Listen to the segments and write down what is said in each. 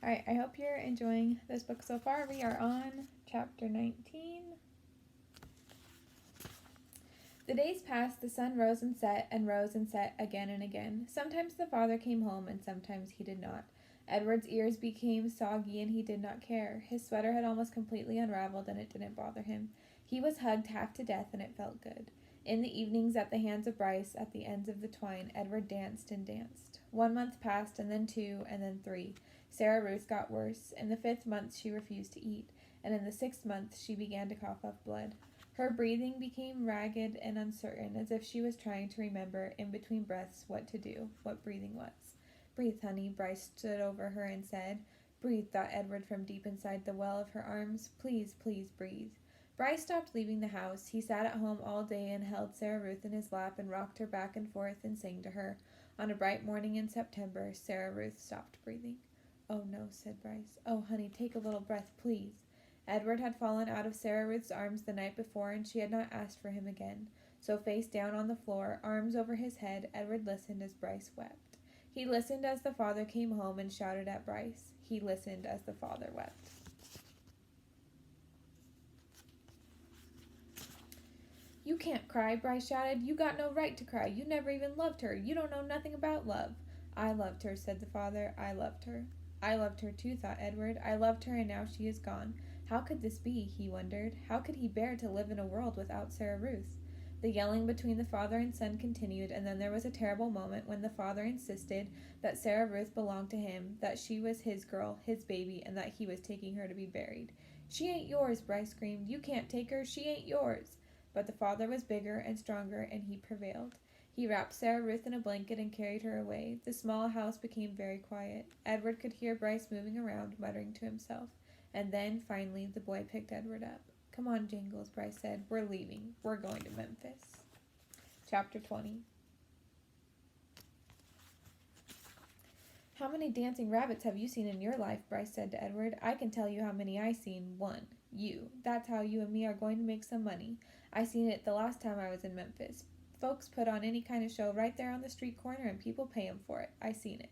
Alright, I hope you're enjoying this book so far. We are on chapter 19. The days passed, the sun rose and set again and again. Sometimes the father came home, and sometimes he did not. Edward's ears became soggy, and he did not care. His sweater had almost completely unraveled, and it didn't bother him. He was hugged half to death, and it felt good. In the evenings, at the hands of Bryce, at the ends of the twine, Edward danced and danced. 1 month passed, and then 2, and then 3. Sarah Ruth got worse. In the 5th month, she refused to eat, and in the 6th month, she began to cough up blood. Her breathing became ragged and uncertain, as if she was trying to remember, in between breaths, what to do, what breathing was. "Breathe, honey," Bryce stood over her and said. "Breathe," thought Edward from deep inside the well of her arms. "Please, please breathe." Bryce stopped leaving the house. He sat at home all day and held Sarah Ruth in his lap and rocked her back and forth and sang to her. On a bright morning in September, Sarah Ruth stopped breathing. "Oh, no," said Bryce. "Oh, honey, take a little breath, please." Edward had fallen out of Sarah Ruth's arms the night before, and she had not asked for him again. So face down on the floor, arms over his head, Edward listened as Bryce wept. He listened as the father came home and shouted at Bryce. He listened as the father wept. "You can't cry," Bryce shouted. "You got no right to cry. You never even loved her. You don't know nothing about love." "I loved her," said the father. "I loved her." "I loved her too," thought Edward. "I loved her, and now she is gone. How could this be?" he wondered. How could he bear to live in a world without Sarah Ruth? The yelling between the father and son continued, and then there was a terrible moment when the father insisted that Sarah Ruth belonged to him, that she was his girl, his baby, and that he was taking her to be buried. "She ain't yours," Bryce screamed. "You can't take her. She ain't yours." But the father was bigger and stronger, and he prevailed. He wrapped Sarah Ruth in a blanket and carried her away. The small house became very quiet. Edward could hear Bryce moving around, muttering to himself. And then, finally, the boy picked Edward up. "Come on, Jingles," Bryce said. "We're leaving. We're going to Memphis." Chapter 20. "How many dancing rabbits have you seen in your life?" Bryce said to Edward. "I can tell you how many I seen. 1. You. That's how you and me are going to make some money. I seen it the last time I was in Memphis. Folks put on any kind of show right there on the street corner, and people pay 'em for it. I seen it."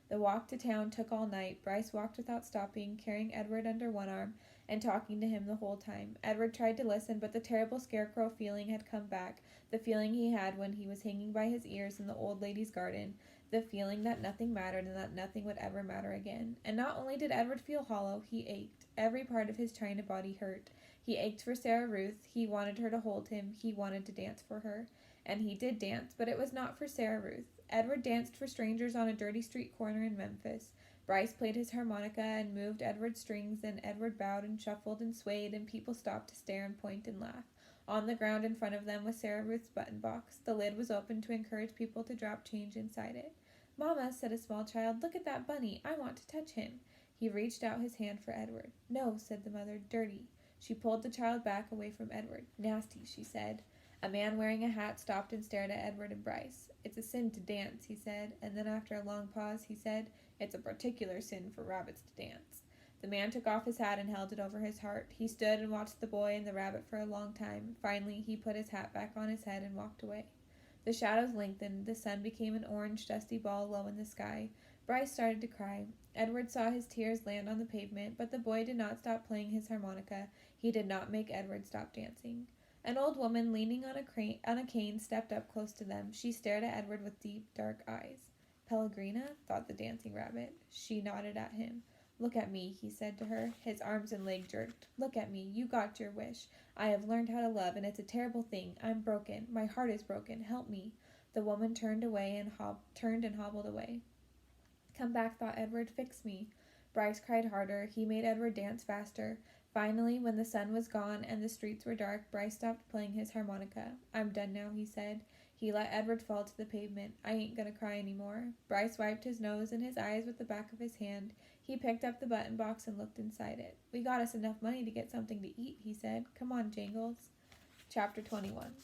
The walk to town took all night. Bryce walked without stopping, carrying Edward under one arm and talking to him the whole time. Edward tried to listen, but the terrible scarecrow feeling had come back, the feeling he had when he was hanging by his ears in the old lady's garden, the feeling that nothing mattered and that nothing would ever matter again. And not only did Edward feel hollow, he ached. Every part of his china body hurt. He ached for Sarah Ruth. He wanted her to hold him. He wanted to dance for her. And he did dance, but it was not for Sarah Ruth. Edward danced for strangers on a dirty street corner in Memphis. Bryce played his harmonica and moved Edward's strings, and Edward bowed and shuffled and swayed, and people stopped to stare and point and laugh. On the ground in front of them was Sarah Ruth's button box. The lid was open to encourage people to drop change inside it. "Mama," said a small child, "look at that bunny. I want to touch him." He reached out his hand for Edward. "No," said the mother, "dirty." She pulled the child back away from Edward. "Nasty," she said. A man wearing a hat stopped and stared at Edward and Bryce. "It's a sin to dance," he said, and then after a long pause he said, "It's a particular sin for rabbits to dance." The man took off his hat and held it over his heart. He stood and watched the boy and the rabbit for a long time. Finally, he put his hat back on his head and walked away. The shadows lengthened. The sun became an orange, dusty ball low in the sky. Bryce started to cry. Edward saw his tears land on the pavement, but the boy did not stop playing his harmonica. He did not make Edward stop dancing. An old woman leaning on a cane stepped up close to them. She stared at Edward with deep, dark eyes. "Pellegrina?" thought the dancing rabbit. She nodded at him. "Look at me," he said to her. His arms and leg jerked. "Look at me. You got your wish. I have learned how to love, and it's a terrible thing. I'm broken. My heart is broken. Help me." The woman turned and hobbled away. "Come back," thought Edward. "Fix me." Bryce cried harder. He made Edward dance faster. Finally, when the sun was gone and the streets were dark, Bryce stopped playing his harmonica. "I'm done now," he said. He let Edward fall to the pavement. "I ain't gonna cry any more." Bryce wiped his nose and his eyes with the back of his hand. He picked up the button box and looked inside it. "We got us enough money to get something to eat," he said. "Come on, Jangles." Chapter 21.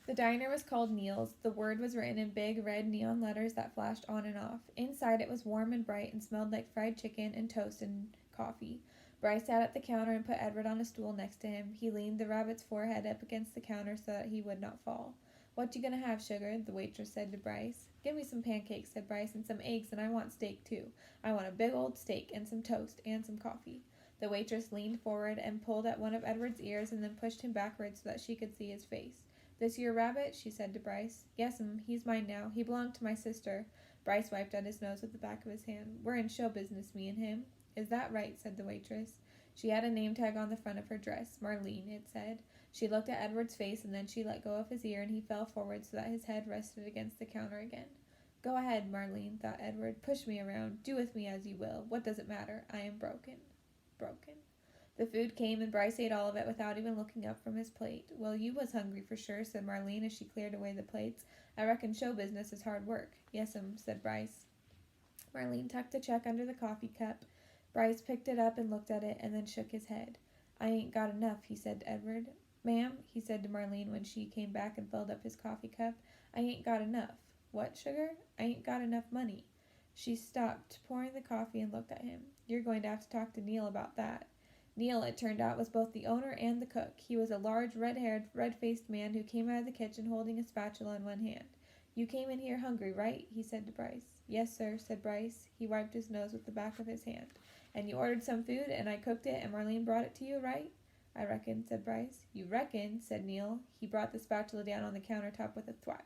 The diner was called Neil's. The word was written in big red neon letters that flashed on and off. Inside it was warm and bright and smelled like fried chicken and toast and coffee. Bryce sat at the counter and put Edward on a stool next to him. He leaned the rabbit's forehead up against the counter so that he would not fall. "What you gonna have, sugar?" the waitress said to Bryce. Give me some pancakes, said Bryce, and some eggs, and I want steak, too. I want a big old steak, and some toast, and some coffee. The waitress leaned forward and pulled at one of Edward's ears and then pushed him backwards so that she could see his face. This your rabbit? She said to Bryce. Yes'm, he's mine now. He belonged to my sister. Bryce wiped at his nose with the back of his hand. We're in show business, me and him. Is that right? Said the waitress. She had a name tag on the front of her dress. Marlene, it said. She looked at Edward's face, and then she let go of his ear, and he fell forward so that his head rested against the counter again. Go ahead, Marlene, thought Edward. Push me around. Do with me as you will. What does it matter? I am broken. Broken. The food came, and Bryce ate all of it without even looking up from his plate. Well, you was hungry for sure, said Marlene as she cleared away the plates. I reckon show business is hard work. Yes'm, said Bryce. Marlene tucked the check under the coffee cup. Bryce picked it up and looked at it, and then shook his head. I ain't got enough, he said to Edward. Ma'am, he said to Marlene when she came back and filled up his coffee cup, I ain't got enough. What, sugar? I ain't got enough money. She stopped pouring the coffee and looked at him. You're going to have to talk to Neil about that. Neil, it turned out, was both the owner and the cook. He was a large, red-haired, red-faced man who came out of the kitchen holding a spatula in one hand. You came in here hungry, right? He said to Bryce. Yes, sir, said Bryce. He wiped his nose with the back of his hand. And you ordered some food, and I cooked it, and Marlene brought it to you, right? I reckon, said Bryce. You reckon, said Neil. He brought the spatula down on the countertop with a thwack.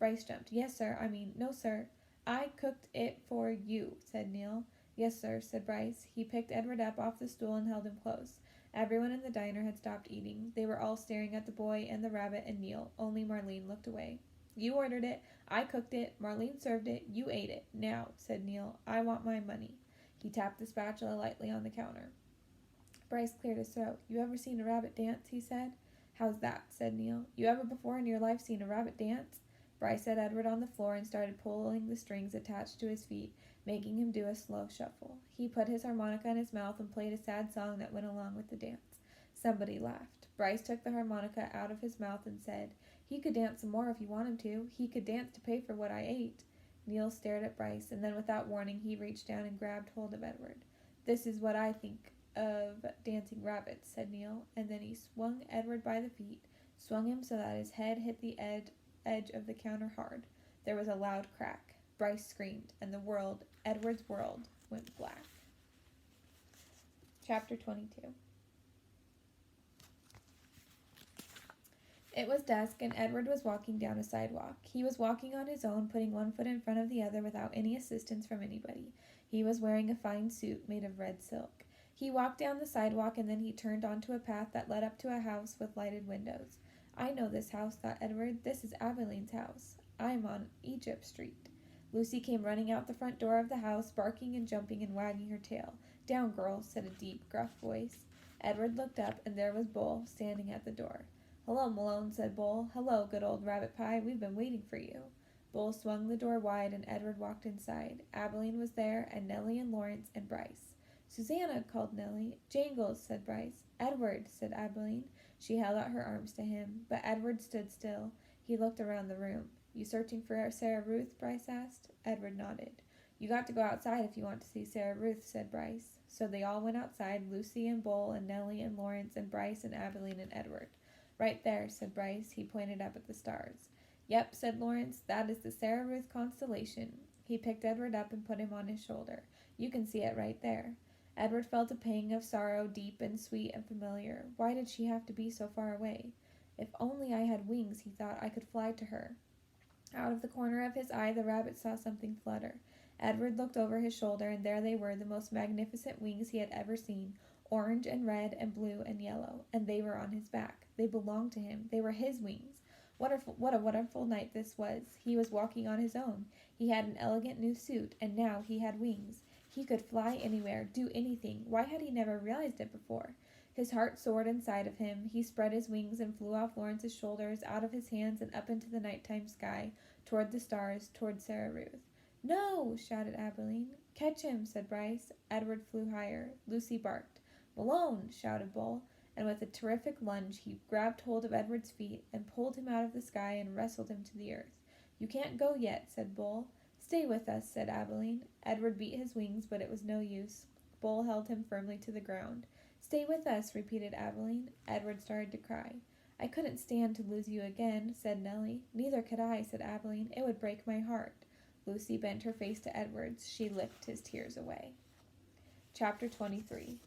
Bryce jumped. Yes, sir. No, sir. I cooked it for you, said Neil. Yes, sir, said Bryce. He picked Edward up off the stool and held him close. Everyone in the diner had stopped eating. They were all staring at the boy and the rabbit and Neil. Only Marlene looked away. You ordered it. I cooked it. Marlene served it. You ate it. Now, said Neil, I want my money. He tapped the spatula lightly on the counter. Bryce cleared his throat. You ever seen a rabbit dance? He said. How's that? Said Neil. You ever before in your life seen a rabbit dance? Bryce set Edward on the floor and started pulling the strings attached to his feet, making him do a slow shuffle. He put his harmonica in his mouth and played a sad song that went along with the dance. Somebody laughed. Bryce took the harmonica out of his mouth and said, He could dance some more if you want him to. He could dance to pay for what I ate. Neil stared at Bryce, and then without warning he reached down and grabbed hold of Edward. This is what I think of dancing rabbits, said Neil, and then he swung Edward by the feet, swung him so that his head hit the edge of the counter hard. There was a loud crack. Bryce screamed, and the world, Edward's world, went black. Chapter 22. It was dusk, and Edward was walking down a sidewalk. He was walking on his own, putting one foot in front of the other without any assistance from anybody. He was wearing a fine suit made of red silk. He walked down the sidewalk, and then he turned onto a path that led up to a house with lighted windows. I know this house, thought Edward. This is Abeline's house. I'm on Egypt Street. Lucy came running out the front door of the house, barking and jumping and wagging her tail. Down, girl, said a deep, gruff voice. Edward looked up, and there was Bull standing at the door. Hello, Malone, said Bull. Hello, good old rabbit pie. We've been waiting for you. Bull swung the door wide, and Edward walked inside. Abeline was there, and Nellie and Lawrence and Bryce. Susanna, called Nellie. Jangles, said Bryce. Edward, said Abeline. She held out her arms to him, but Edward stood still. He looked around the room. You searching for Sarah Ruth? Bryce asked. Edward nodded. You got to go outside if you want to see Sarah Ruth, said Bryce. So they all went outside, Lucy and Bull and Nellie and Lawrence and Bryce and Abeline and Edward. Right there, said Bryce. He pointed up at the stars. Yep, said Lawrence. That is the Sarah Ruth constellation. He picked Edward up and put him on his shoulder. You can see it right there. Edward felt a pang of sorrow, deep and sweet and familiar. Why did she have to be so far away? If only I had wings, he thought, I could fly to her. Out of the corner of his eye, the rabbit saw something flutter. Edward looked over his shoulder, and there they were, the most magnificent wings he had ever seen, orange and red and blue and yellow, and they were on his back. They belonged to him. They were his wings. What a wonderful night this was. He was walking on his own. He had an elegant new suit, and now he had wings. He could fly anywhere, do anything. Why had he never realized it before? His heart soared inside of him. He spread his wings and flew off Lawrence's shoulders, out of his hands and up into the nighttime sky, toward the stars, toward Sarah Ruth. No, shouted Abeline. Catch him, said Bryce. Edward flew higher. Lucy barked. Malone, shouted Bull, and with a terrific lunge he grabbed hold of Edward's feet and pulled him out of the sky and wrestled him to the earth. You can't go yet, said Bull. Stay with us, said Abeline. Edward beat his wings, but it was no use. Bull held him firmly to the ground. Stay with us, repeated Abeline. Edward started to cry. I couldn't stand to lose you again, said Nellie. Neither could I, said Abeline. It would break my heart. Lucy bent her face to Edward's. She licked his tears away. Chapter 23.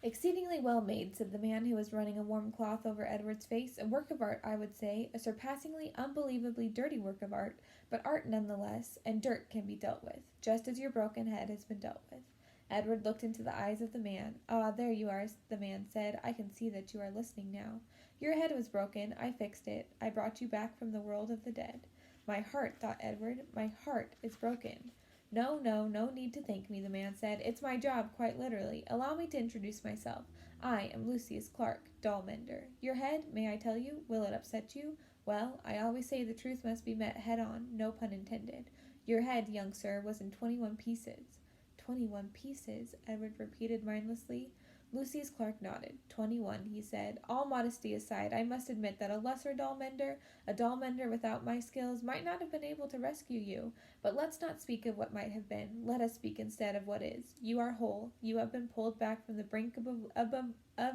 Exceedingly well made, said the man who was running a warm cloth over Edward's face. A work of art, I would say, a surpassingly, unbelievably dirty work of art, but art nonetheless, and dirt can be dealt with, just as your broken head has been dealt with. Edward looked into the eyes of the man. Ah, there you are, the man said. I can see that you are listening now. Your head was broken. I fixed it. I brought you back from the world of the dead. My heart, thought Edward, my heart is broken. No need to thank me, the man said. It's my job, quite literally. Allow me to introduce myself. I am Lucius Clark, doll mender. Your head, may I tell you? Will it upset you? Well, I always say the truth must be met head on, no pun intended. Your head, young sir, was in 21 pieces. 21 pieces, Edward repeated mindlessly. Lucius Clark nodded. 21, he said. All modesty aside, I must admit that a lesser doll mender, a doll mender without my skills, might not have been able to rescue you. But let's not speak of what might have been. Let us speak instead of what is. You are whole. You have been pulled back from the brink of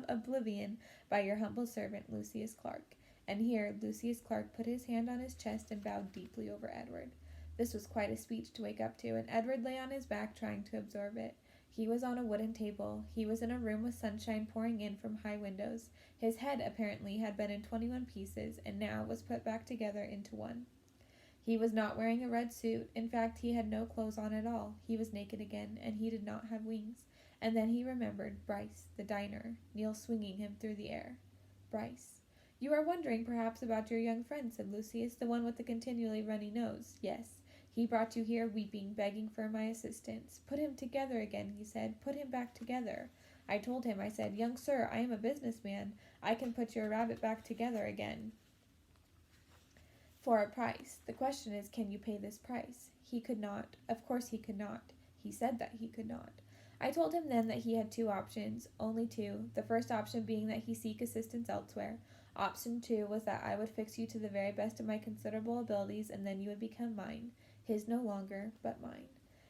oblivion by your humble servant, Lucius Clark. And here Lucius Clark put his hand on his chest and bowed deeply over Edward. This was quite a speech to wake up to, and Edward lay on his back trying to absorb it. He was on a wooden table. He was in a room with sunshine pouring in from high windows. His head, apparently, had been in 21 pieces, and now was put back together into one. He was not wearing a red suit. In fact, he had no clothes on at all. He was naked again, and he did not have wings. And then he remembered Bryce, the diner, Neil swinging him through the air. Bryce. You are wondering, perhaps, about your young friend, said Lucius, the one with the continually runny nose. Yes. He brought you here weeping, begging for my assistance. Put him together again, he said. Put him back together. I told him, I said, young sir, I am a businessman. I can put your rabbit back together again. For a price. The question is, can you pay this price? He could not. Of course he could not. He said that he could not. I told him then that he had two options, only two. The first option being that he seek assistance elsewhere. Option 2 was that I would fix you to the very best of my considerable abilities, and then you would become mine. His no longer, but mine.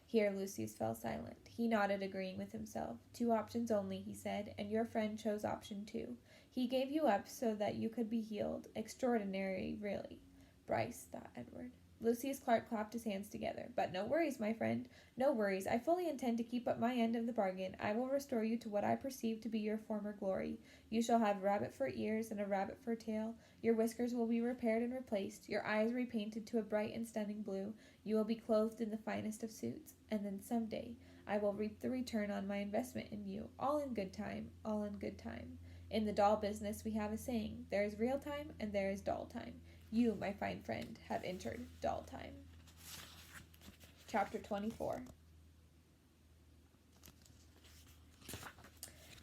Here Lucius fell silent. He nodded, agreeing with himself. Two options only, he said, and your friend chose option 2. He gave you up so that you could be healed. Extraordinary, really. Bryce, thought Edward. Lucius Clark clapped his hands together. But no worries, my friend. No worries. I fully intend to keep up my end of the bargain. I will restore you to what I perceive to be your former glory. You shall have rabbit for ears and a rabbit for tail. Your whiskers will be repaired and replaced, your eyes repainted to a bright and stunning blue. You will be clothed in the finest of suits. And then someday I will reap the return on my investment in you. All in good time. All in good time. In the doll business we have a saying, there is real time and there is doll time. You, my fine friend, have entered doll time. Chapter 24.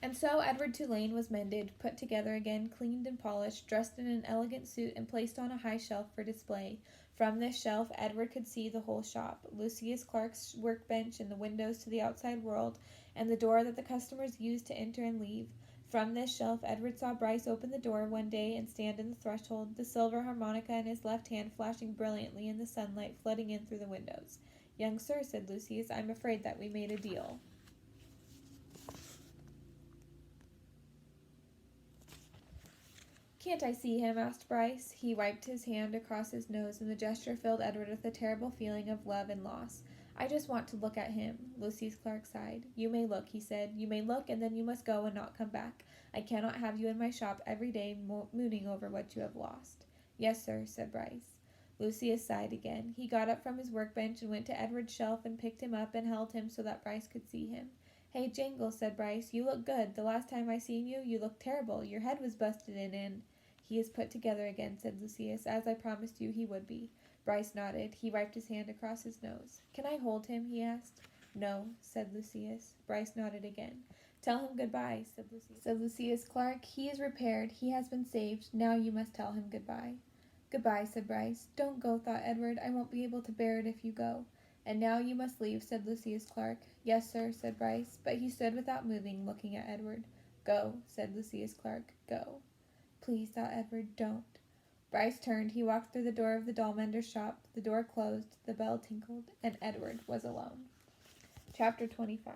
And so Edward Tulane was mended, put together again, cleaned and polished, dressed in an elegant suit, and placed on a high shelf for display. From this shelf Edward could see the whole shop, Lucius Clark's workbench and the windows to the outside world, and the door that the customers used to enter and leave. From this shelf Edward saw Bryce open the door one day and stand in the threshold, the silver harmonica in his left hand flashing brilliantly in the sunlight flooding in through the windows. Young sir, said Lucius, I'm afraid that we made a deal. Can't I see him? Asked Bryce. He wiped his hand across his nose, and the gesture filled Edward with a terrible feeling of love and loss. I just want to look at him. Lucius Clark sighed. You may look, he said. You may look, and then you must go and not come back. I cannot have you in my shop every day mooning over what you have lost. Yes, sir, said Bryce. Lucius sighed again. He got up from his workbench and went to Edward's shelf and picked him up and held him so that Bryce could see him. Hey, Jingles, said Bryce, you look good. The last time I seen you, you looked terrible. Your head was busted in and... He is put together again, said Lucius, as I promised you he would be. Bryce nodded. He wiped his hand across his nose. Can I hold him? He asked. No, said Lucius. Bryce nodded again. Tell him goodbye, said Lucius Clark. He is repaired. He has been saved. Now you must tell him goodbye. Goodbye, said Bryce. Don't go, thought Edward. I won't be able to bear it if you go. And now you must leave, said Lucius Clark. Yes, sir, said Bryce, but he stood without moving, looking at Edward. Go, said Lucius Clark. Go. Please, thought Edward, don't. Bryce turned. He walked through the door of the doll-mender's shop. The door closed, the bell tinkled, and Edward was alone. Chapter 25.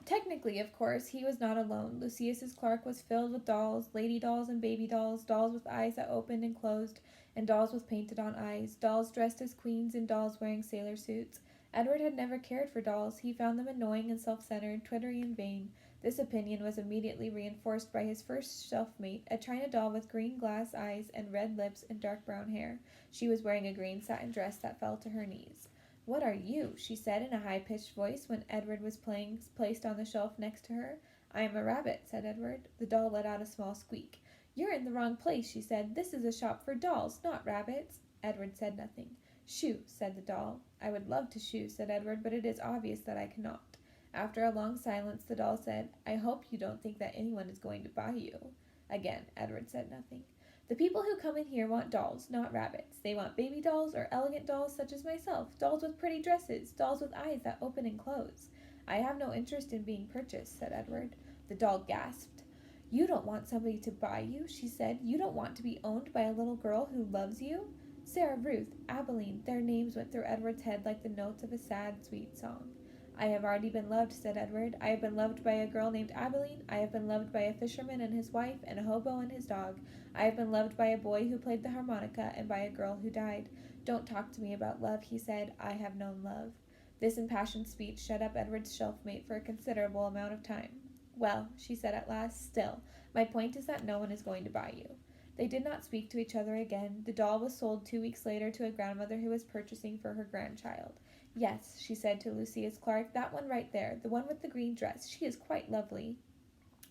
Technically, of course, he was not alone. Lucius's Clark was filled with dolls, lady dolls and baby dolls, dolls with eyes that opened and closed, and dolls with painted on eyes, dolls dressed as queens and dolls wearing sailor suits. Edward had never cared for dolls. He found them annoying and self-centered, twittery and vain. This opinion was immediately reinforced by his first shelf-mate, a china doll with green glass eyes and red lips and dark brown hair. She was wearing a green satin dress that fell to her knees. "What are you?" she said in a high-pitched voice when Edward was placed on the shelf next to her. "I am a rabbit," said Edward. The doll let out a small squeak. "You're in the wrong place," she said. "This is a shop for dolls, not rabbits." Edward said nothing. "Shoo," said the doll. "I would love to shoo," said Edward, "but it is obvious that I cannot." After a long silence, the doll said, "I hope you don't think that anyone is going to buy you." Again, Edward said nothing. "The people who come in here want dolls, not rabbits. They want baby dolls or elegant dolls such as myself, dolls with pretty dresses, dolls with eyes that open and close." "I have no interest in being purchased," said Edward. The doll gasped. "You don't want somebody to buy you," she said. "You don't want to be owned by a little girl who loves you?" Sarah, Ruth, Abilene, their names went through Edward's head like the notes of a sad, sweet song. "I have already been loved," said Edward. "I have been loved by a girl named Abilene. I have been loved by a fisherman and his wife, and a hobo and his dog. I have been loved by a boy who played the harmonica, and by a girl who died. Don't talk to me about love," he said. "I have known love." This impassioned speech shut up Edward's shelf-mate for a considerable amount of time. "Well," she said at last, "still, my point is that no one is going to buy you." They did not speak to each other again. The doll was sold 2 weeks later to a grandmother who was purchasing for her grandchild. "Yes," she said to Lucius Clark, "that one right there, the one with the green dress. She is quite lovely."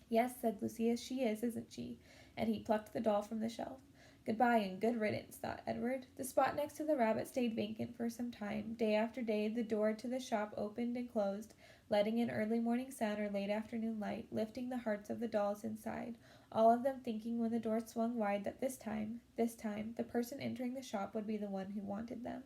"Yes," said Lucius, "she is, isn't she?" And he plucked the doll from the shelf. "Goodbye and good riddance," thought Edward. The spot next to the rabbit stayed vacant for some time. Day after day the door to the shop opened and closed, letting in early morning sun or late afternoon light, lifting the hearts of the dolls inside, all of them thinking when the door swung wide that this time, the person entering the shop would be the one who wanted them.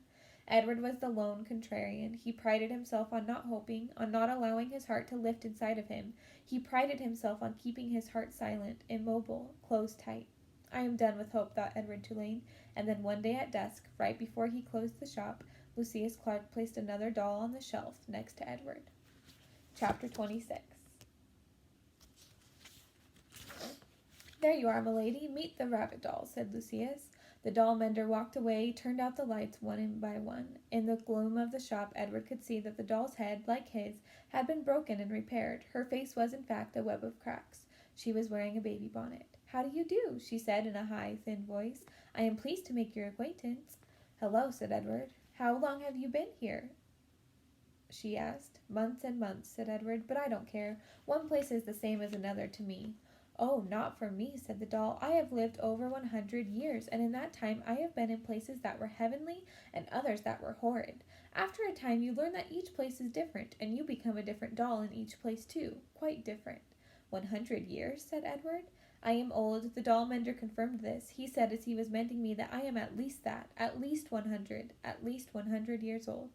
Edward was the lone contrarian. He prided himself on not hoping, on not allowing his heart to lift inside of him. He prided himself on keeping his heart silent, immobile, closed tight. "I am done with hope," thought Edward Tulane, and then one day at dusk, right before he closed the shop, Lucius Clark placed another doll on the shelf next to Edward. Chapter 26. "There you are, milady. Meet the rabbit doll," said Lucius. The doll mender walked away, turned out the lights one by one. In the gloom of the shop, Edward could see that the doll's head, like his, had been broken and repaired. Her face was, in fact, a web of cracks. She was wearing a baby bonnet. "How do you do?" she said in a high, thin voice. "I am pleased to make your acquaintance." "Hello," said Edward. "How long have you been here?" she asked. "Months and months," said Edward, "but I don't care. One place is the same as another to me." "Oh, not for me," said the doll. "I have lived over 100 years, and in that time I have been in places that were heavenly and others that were horrid. After a time you learn that each place is different, and you become a different doll in each place too. Quite different." 100 years?" said Edward. "I am old. The doll mender confirmed this. He said as he was mending me that I am at least 100 years old."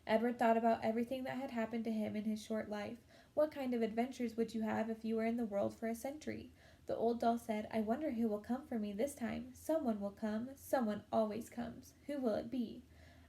Edward thought about everything that had happened to him in his short life. What kind of adventures would you have if you were in the world for a century? The old doll said, "I wonder who will come for me this time. Someone will come. Someone always comes. Who will it be?"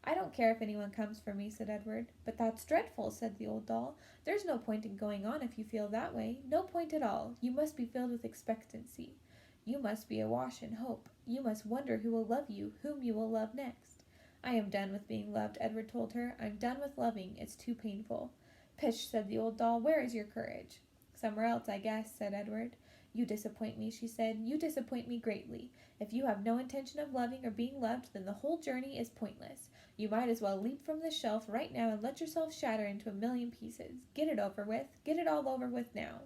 "I don't care if anyone comes for me," said Edward. "But that's dreadful," said the old doll. "There's no point in going on if you feel that way. No point at all. You must be filled with expectancy. You must be awash in hope. You must wonder who will love you, whom you will love next." "I am done with being loved," Edward told her. "I'm done with loving. It's too painful." "Pish," said the old doll. "Where is your courage?" "Somewhere else, I guess," said Edward. "You disappoint me," she said. "You disappoint me greatly. If you have no intention of loving or being loved, then the whole journey is pointless. You might as well leap from this shelf right now and let yourself shatter into a million pieces. Get it over with. Get it all over with now."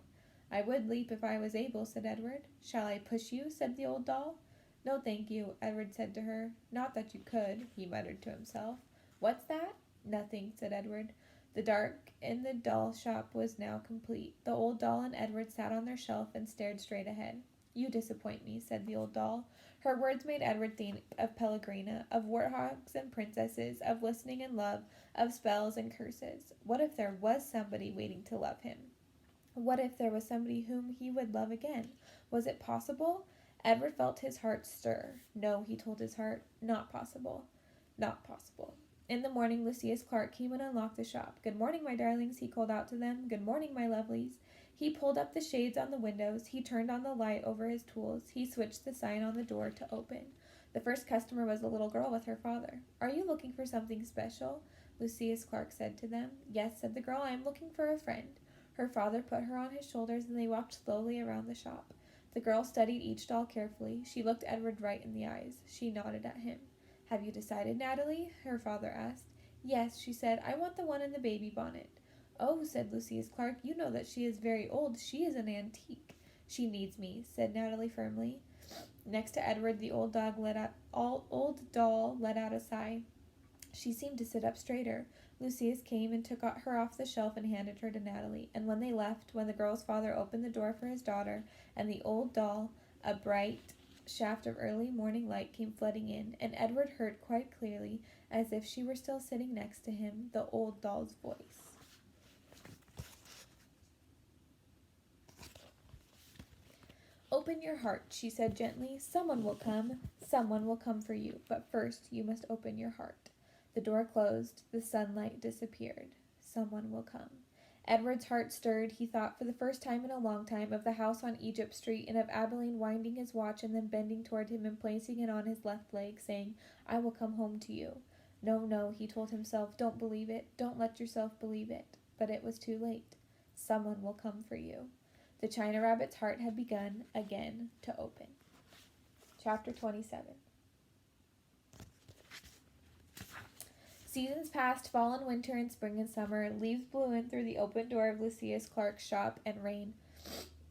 "I would leap if I was able," said Edward. "Shall I push you?" said the old doll. "No, thank you," Edward said to her. "Not that you could," he muttered to himself. "What's that?" "Nothing," said Edward. The dark in the doll shop was now complete. The old doll and Edward sat on their shelf and stared straight ahead. "You disappoint me," said the old doll. Her words made Edward think of Pellegrina, of warthogs and princesses, of listening and love, of spells and curses. What if there was somebody waiting to love him? What if there was somebody whom he would love again? Was it possible? Edward felt his heart stir. No, he told his heart, not possible. Not possible. In the morning, Lucius Clark came and unlocked the shop. "Good morning, my darlings," he called out to them. "Good morning, my lovelies." He pulled up the shades on the windows. He turned on the light over his tools. He switched the sign on the door to open. The first customer was a little girl with her father. "Are you looking for something special?" Lucius Clark said to them. "Yes," said the girl. "I am looking for a friend." Her father put her on his shoulders, and they walked slowly around the shop. The girl studied each doll carefully. She looked Edward right in the eyes. She nodded at him. "Have you decided, Natalie?" her father asked. "Yes," she said. "I want the one in the baby bonnet." "Oh," said Lucius Clark, "you know that she is very old. She is an antique." "She needs me," said Natalie firmly. Next to Edward, the old doll let out a sigh. She seemed to sit up straighter. Lucius came and took her off the shelf and handed her to Natalie. And when they left, when the girl's father opened the door for his daughter and the old doll, a bright shaft of early morning light came flooding in, and Edward heard quite clearly, as if she were still sitting next to him, the old doll's voice. "Open your heart," she said gently. "Someone will come. Someone will come for you. But first you must open your heart." The door closed. The sunlight disappeared. Someone will come. Edward's heart stirred. He thought for the first time in a long time of the house on Egypt Street and of Abilene winding his watch and then bending toward him and placing it on his left leg, saying, "I will come home to you." No, no, he told himself, don't believe it. Don't let yourself believe it. But it was too late. Someone will come for you. The China Rabbit's heart had begun again to open. Chapter 27. Seasons passed, fall and winter and spring and summer. Leaves blew in through the open door of Lucius Clark's shop, and rain,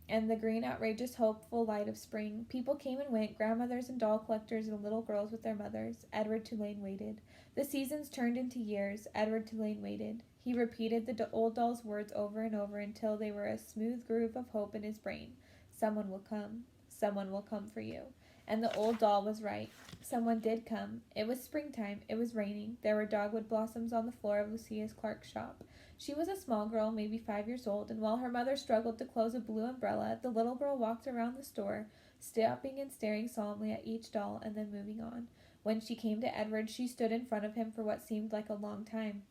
and the green, outrageous, hopeful light of spring. People came and went, grandmothers and doll collectors and little girls with their mothers. Edward Tulane waited. The seasons turned into years. Edward Tulane waited. He repeated the old doll's words over and over until they were a smooth groove of hope in his brain. Someone will come. Someone will come for you. And the old doll was right. Someone did come. It was springtime. It was raining. There were dogwood blossoms on the floor of Lucius Clark's shop. She was a small girl, maybe 5 years old, and while her mother struggled to close a blue umbrella, the little girl walked around the store, stopping and staring solemnly at each doll and then moving on. When she came to Edward, she stood in front of him for what seemed like a long time.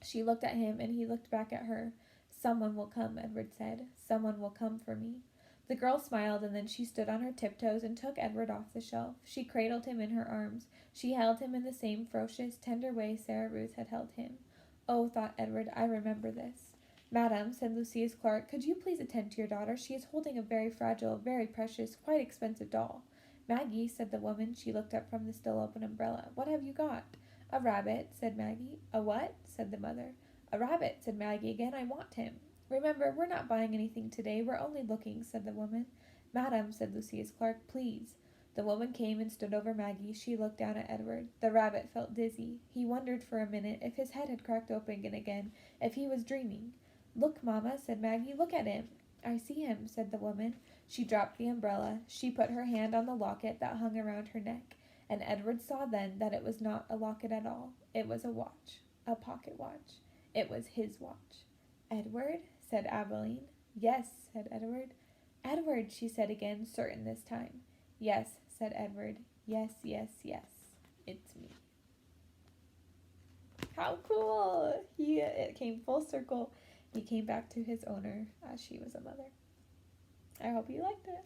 She looked at him, and he looked back at her. "Someone will come," Edward said. "Someone will come for me." The girl smiled, and then she stood on her tiptoes and took Edward off the shelf. She cradled him in her arms. She held him in the same ferocious, tender way Sarah Ruth had held him. "Oh," thought Edward, "I remember this." "Madam," said Lucius Clark, "could you please attend to your daughter? She is holding a very fragile, very precious, quite expensive doll." "Maggie," said the woman. She looked up from the still open umbrella. "What have you got?" "A rabbit," said Maggie. "A what?" said the mother. "A rabbit," said Maggie again. "I want him." "Remember, we're not buying anything today. We're only looking," said the woman. "Madam," said Lucius Clark, "please." The woman came and stood over Maggie. She looked down at Edward. The rabbit felt dizzy. He wondered for a minute if his head had cracked open again, if he was dreaming. "Look, Mamma," said Maggie. "Look at him." "I see him," said the woman. She dropped the umbrella. She put her hand on the locket that hung around her neck, and Edward saw then that it was not a locket at all. It was a watch, a pocket watch. It was his watch. "Edward?" said Abilene. "Yes," said Edward. "Edward," she said again, certain this time. "Yes," said Edward. "Yes, yes, yes. It's me." How cool! It came full circle. He came back to his owner as she was a mother. I hope you liked it.